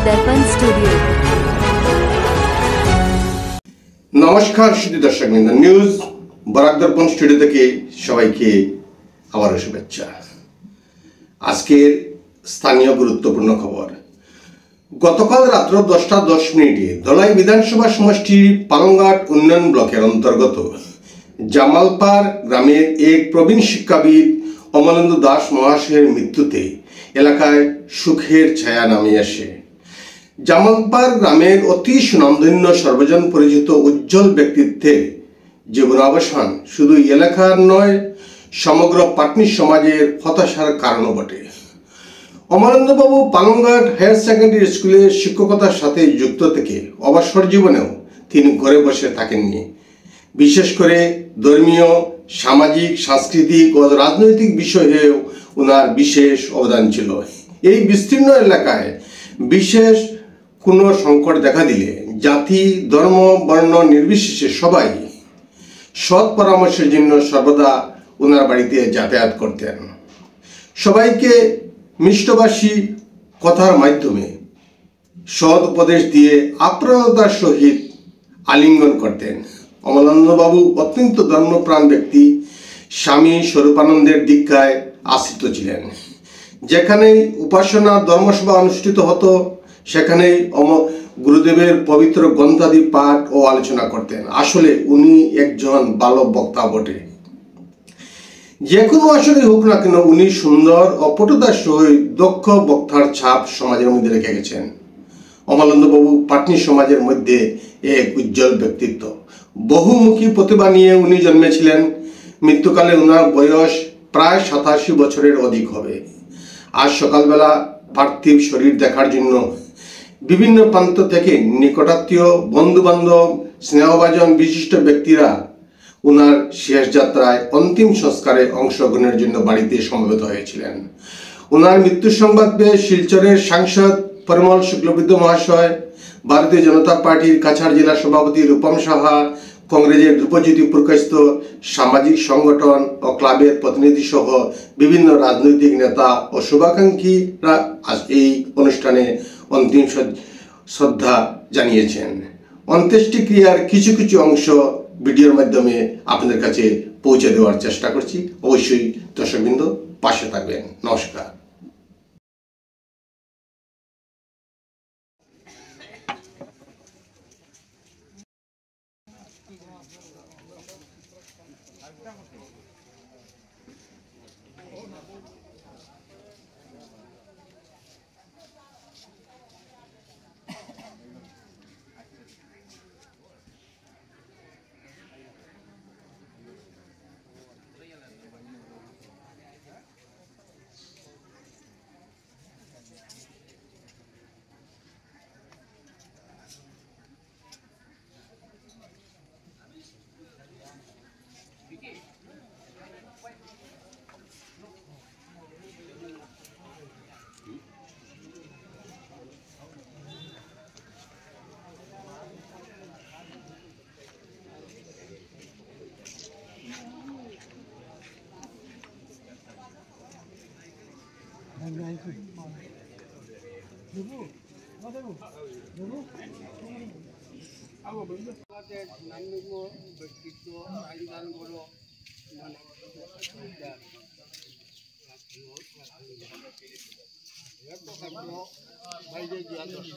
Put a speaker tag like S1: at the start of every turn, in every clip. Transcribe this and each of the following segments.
S1: दर्पण स्टूडियो।
S2: नमस्कार सुधी दर्शकबृंद, নিউজ বরাক দর্পণ স্টুডিও থেকে সবাইকে আবার শুভেচ্ছা। আজকের স্থানীয় গুরুত্বপূর্ণ খবর। গতকাল রাত্র 10:10 ধলাই বিধানসভা সমষ্টির পালংঘাট উন্নয়ন ব্লকের অন্তর্গত জামালপাড় গ্রামের এক প্রবীণ শিক্ষাবিদ অমলেন্দু দাস মহাশয়ের মৃত্যুতে এলাকায় শোকের ছায়া নামে আসে। জামালপাড় গ্রামের অতি সুনামধন্য সর্বজন পরিচিত উজ্জ্বল ব্যক্তিত্বের জীবনাবসান শুধু এলাকার নয়, সমগ্র পাটনি সমাজের হতাশার কারণও বটে। অমলেন্দুবাবু পালংঘাট হায়ার সেকেন্ডারি স্কুলে শিক্ষকতার সাথে যুক্ত থেকে অবসর জীবনেও তিনি ঘরে বসে থাকেননি। বিশেষ করে ধর্মীয়, সামাজিক, সাংস্কৃতিক ও রাজনৈতিক বিষয়েও ওনার বিশেষ অবদান ছিল। এই বিস্তীর্ণ এলাকায় বিশেষ কোনো সংকট দেখা দিলে জাতি, ধর্ম, বর্ণ নির্বিশেষে সবাই সৎ পরামর্শের জন্য সর্বদা ওনার বাড়িতে যাতায়াত করতেন। সবাইকে মিষ্টভাষী কথার মাধ্যমে সৎ উপদেশ দিয়ে আপ্রাণতার সহিত আলিঙ্গন করতেন। অমলেন্দুবাবু অত্যন্ত ধর্মপ্রাণ ব্যক্তি, স্বামী স্বরূপানন্দের দীক্ষায় আশ্রিত ছিলেন। যেখানেই উপাসনা ধর্মসভা অনুষ্ঠিত হতো সেখানেই গুরুদেবের পবিত্র গ্রন্থাদি পাঠ ও আলোচনা করতেন। আসলে উনি একজন ভালো বক্তা বটে। যে কোনো আসরে হোক না কেন উনি সুন্দর ও পটুতার সহিত দক্ষ বক্তার ছাপ সমাজের মধ্যে রেখে গেছেন। অমলেন্দুবাবু পাটনি সমাজের মধ্যে এক উজ্জ্বল ব্যক্তিত্ব। বহুমুখী প্রতিভা নিয়ে উনি জন্মেছিলেন। মৃত্যুকালে ওনার বয়স প্রায় 87 বছরের অধিক হবে। আজ সকালবেলা পার্থিব শরীর দেখার জন্য বিভিন্ন প্রান্ত থেকে নিকটাত্মীয়, বন্ধুবান্ধব, স্নেহভাজন বিশিষ্ট ব্যক্তিরা ওনার শেষ যাত্রায় অন্তিম সংস্কারে অংশগ্রহণের জন্য বাড়িতে সমবেত হয়েছিলেন। ওনার মৃত্যুর সংবাদ পেয়ে শিলচরের সাংসদ পরিমল শুক্লবৈদ্য মহাশয়, ভারতীয় জনতা পার্টির কাছাড় জেলা সভাপতি রূপম সাহা, কংগ্রেসের ধ্রুপজ্যোতি পুরকায়স্থ সামাজিক সংগঠন ও ক্লাবের প্রতিনিধি সহ বিভিন্ন রাজনৈতিক নেতা ও শুভাকাঙ্ক্ষীরা এই অনুষ্ঠানে অন্তিম শ্রদ্ধা জানিয়েছেন। অন্ত্যেষ্টিক্রিয়ার কিছু কিছু অংশ ভিডিওর মাধ্যমে আপনাদের কাছে পৌঁছে দেওয়ার চেষ্টা করছি। অবশ্যই দর্শকবৃন্দ পাশে থাকবেন। নমস্কার।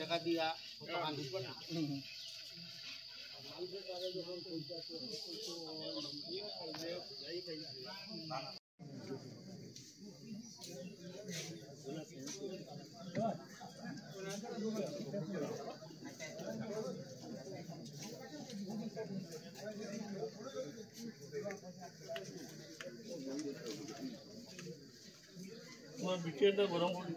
S3: টাকা দিয়া বিটিটা গরম করি।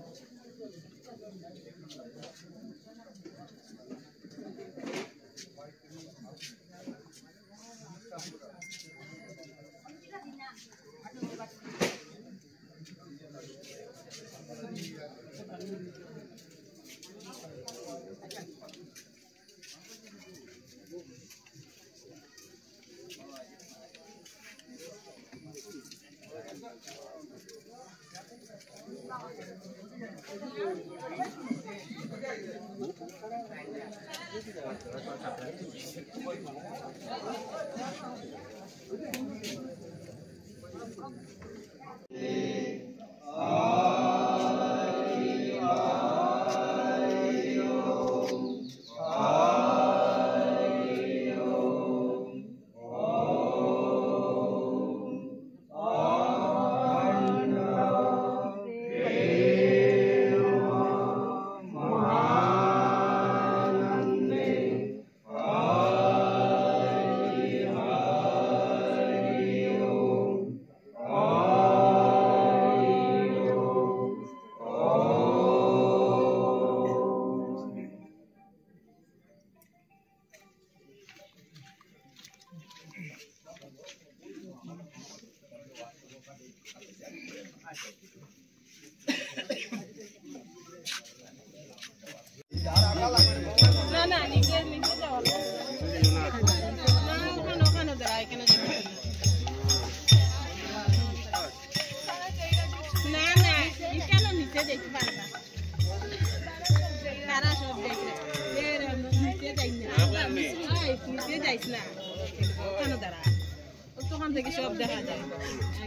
S1: ওখান থেকে সব দেখা যায়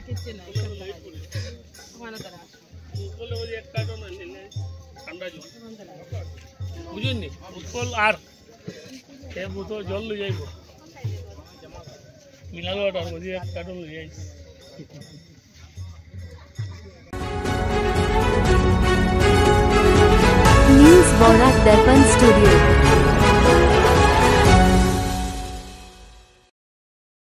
S1: কিছু নাই সব দেখা যায় ওখানে তারা
S3: বুঝুননি উৎপল আর সে বোতল জল লই যাইব মিনাল ওয়াটার বুঝি এক কার্টন লই যাইছি
S4: News Borak Darpan Studio